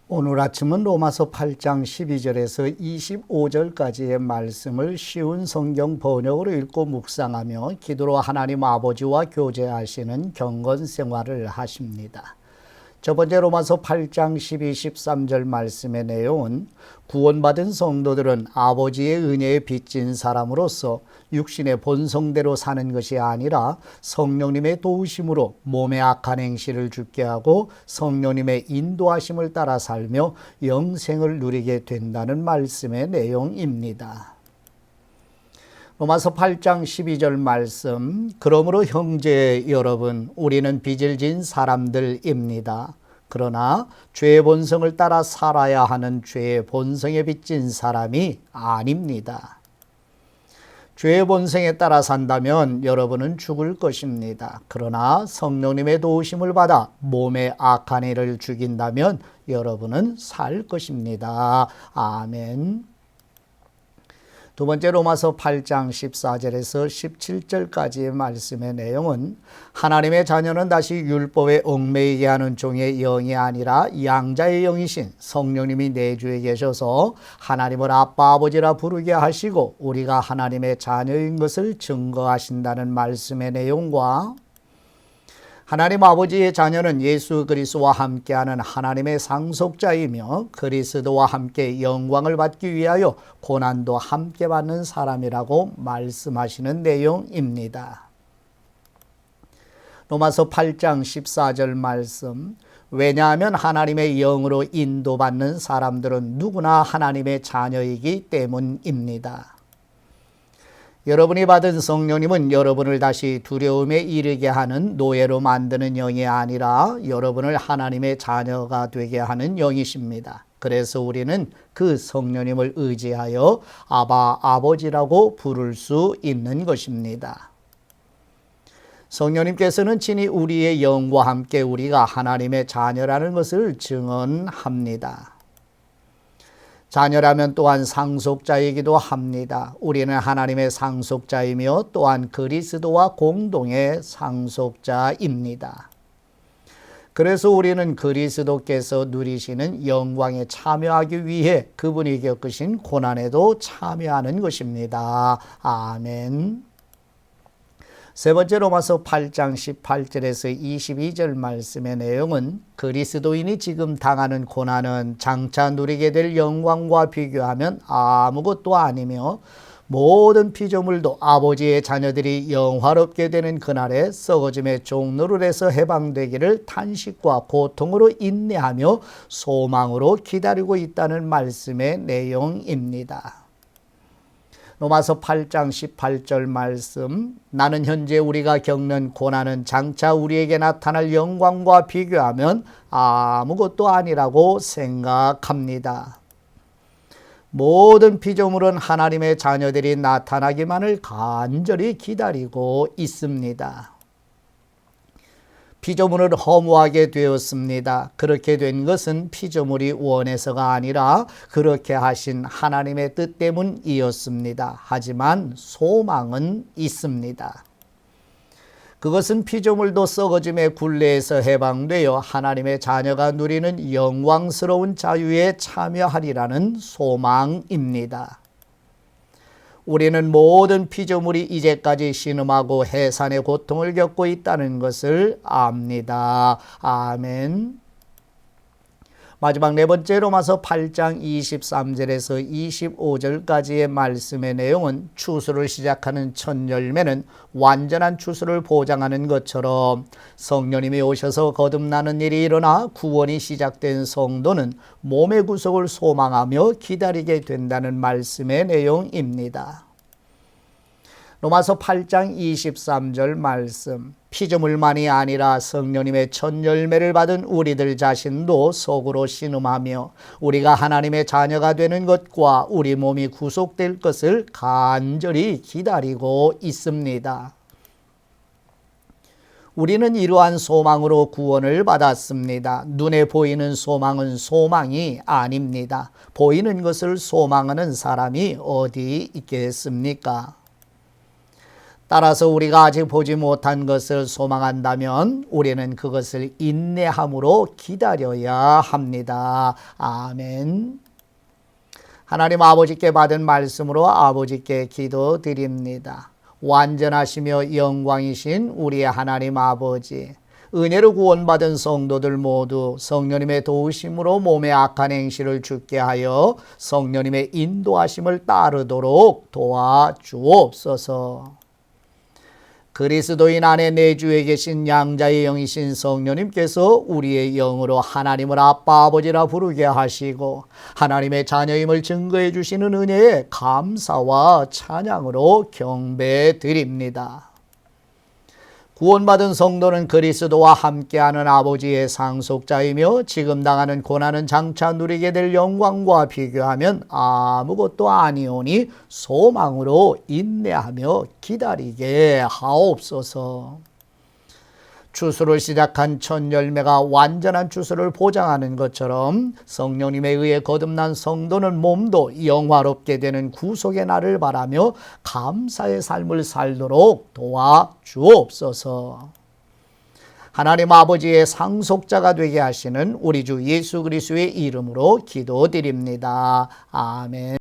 오늘 아침은 로마서 8장 12절에서 25절까지의 말씀을 쉬운 성경 번역으로 읽고 묵상하며 기도로 하나님 아버지와 교제하시는 경건 생활을 하십니다. 첫 번째 로마서 8장 12, 13절 말씀의 내용은 구원받은 성도들은 아버지의 은혜에 빚진 사람으로서 육신의 본성대로 사는 것이 아니라 성령님의 도우심으로 몸의 악한 행실을 죽게 하고 성령님의 인도하심을 따라 살며 영생을 누리게 된다는 말씀의 내용입니다. 로마서 8장 12절 말씀, 그러므로 형제 여러분, 우리는 빚을 진 사람들입니다. 그러나 죄의 본성을 따라 살아야 하는 죄의 본성에 빚진 사람이 아닙니다. 죄의 본성에 따라 산다면 여러분은 죽을 것입니다. 그러나 성령님의 도우심을 받아 몸의 악한 일을 죽인다면 여러분은 살 것입니다. 아멘. 두 번째 로마서 8장 14절에서 17절까지의 말씀의 내용은 하나님의 자녀는 다시 율법에 얽매이게 하는 종의 영이 아니라 양자의 영이신 성령님이 내주에 계셔서 하나님을 아빠 아버지라 부르게 하시고 우리가 하나님의 자녀인 것을 증거하신다는 말씀의 내용과 하나님 아버지의 자녀는 예수 그리스도와 함께하는 하나님의 상속자이며 그리스도와 함께 영광을 받기 위하여 고난도 함께 받는 사람이라고 말씀하시는 내용입니다. 로마서 8장 14절 말씀, 왜냐하면 하나님의 영으로 인도받는 사람들은 누구나 하나님의 자녀이기 때문입니다. 여러분이 받은 성령님은 여러분을 다시 두려움에 이르게 하는 노예로 만드는 영이 아니라 여러분을 하나님의 자녀가 되게 하는 영이십니다. 그래서 우리는 그 성령님을 의지하여 아바 아버지라고 부를 수 있는 것입니다. 성령님께서는 친히 우리의 영과 함께 우리가 하나님의 자녀라는 것을 증언합니다. 자녀라면 또한 상속자이기도 합니다. 우리는 하나님의 상속자이며 또한 그리스도와 공동의 상속자입니다. 그래서 우리는 그리스도께서 누리시는 영광에 참여하기 위해 그분이 겪으신 고난에도 참여하는 것입니다. 아멘. 세 번째 로마서 8장 18절에서 22절 말씀의 내용은 그리스도인이 지금 당하는 고난은 장차 누리게 될 영광과 비교하면 아무것도 아니며 모든 피조물도 아버지의 자녀들이 영화롭게 되는 그날에 썩어짐의 종노릇에서 해방되기를 탄식과 고통으로 인내하며 소망으로 기다리고 있다는 말씀의 내용입니다. 로마서 8장 18절 말씀, 나는 현재 우리가 겪는 고난은 장차 우리에게 나타날 영광과 비교하면 아무것도 아니라고 생각합니다. 모든 피조물은 하나님의 자녀들이 나타나기만을 간절히 기다리고 있습니다. 피조물을 허무하게 되었습니다. 그렇게 된 것은 피조물이 원해서가 아니라 그렇게 하신 하나님의 뜻 때문이었습니다. 하지만 소망은 있습니다. 그것은 피조물도 썩어짐의 굴레에서 해방되어 하나님의 자녀가 누리는 영광스러운 자유에 참여하리라는 소망입니다. 우리는 모든 피조물이 이제까지 신음하고 해산의 고통을 겪고 있다는 것을 압니다. 아멘. 마지막 네 번째 로마서 8장 23절에서 25절까지의 말씀의 내용은 추수를 시작하는 첫 열매는 완전한 추수를 보장하는 것처럼 성령님이 오셔서 거듭나는 일이 일어나 구원이 시작된 성도는 몸의 구속을 소망하며 기다리게 된다는 말씀의 내용입니다. 로마서 8장 23절 말씀, 피조물만이 아니라 성령님의 첫 열매를 받은 우리들 자신도 속으로 신음하며 우리가 하나님의 자녀가 되는 것과 우리 몸이 구속될 것을 간절히 기다리고 있습니다. 우리는 이러한 소망으로 구원을 받았습니다. 눈에 보이는 소망은 소망이 아닙니다. 보이는 것을 소망하는 사람이 어디 있겠습니까? 따라서 우리가 아직 보지 못한 것을 소망한다면 우리는 그것을 인내함으로 기다려야 합니다. 아멘. 하나님 아버지께 받은 말씀으로 아버지께 기도드립니다. 완전하시며 영광이신 우리의 하나님 아버지, 은혜로 구원받은 성도들 모두 성령님의 도우심으로 몸의 악한 행실을 죽게 하여 성령님의 인도하심을 따르도록 도와주옵소서. 그리스도인 안에 내주에 계신 양자의 영이신 성령님께서 우리의 영으로 하나님을 아빠 아버지라 부르게 하시고 하나님의 자녀임을 증거해 주시는 은혜에 감사와 찬양으로 경배드립니다. 구원받은 성도는 그리스도와 함께하는 아버지의 상속자이며 지금 당하는 고난은 장차 누리게 될 영광과 비교하면 아무것도 아니오니 소망으로 인내하며 기다리게 하옵소서. 추수를 시작한 첫 열매가 완전한 추수를 보장하는 것처럼 성령님에 의해 거듭난 성도는 몸도 영화롭게 되는 구속의 날을 바라며 감사의 삶을 살도록 도와주옵소서. 하나님 아버지의 상속자가 되게 하시는 우리 주 예수 그리스도의 이름으로 기도드립니다. 아멘.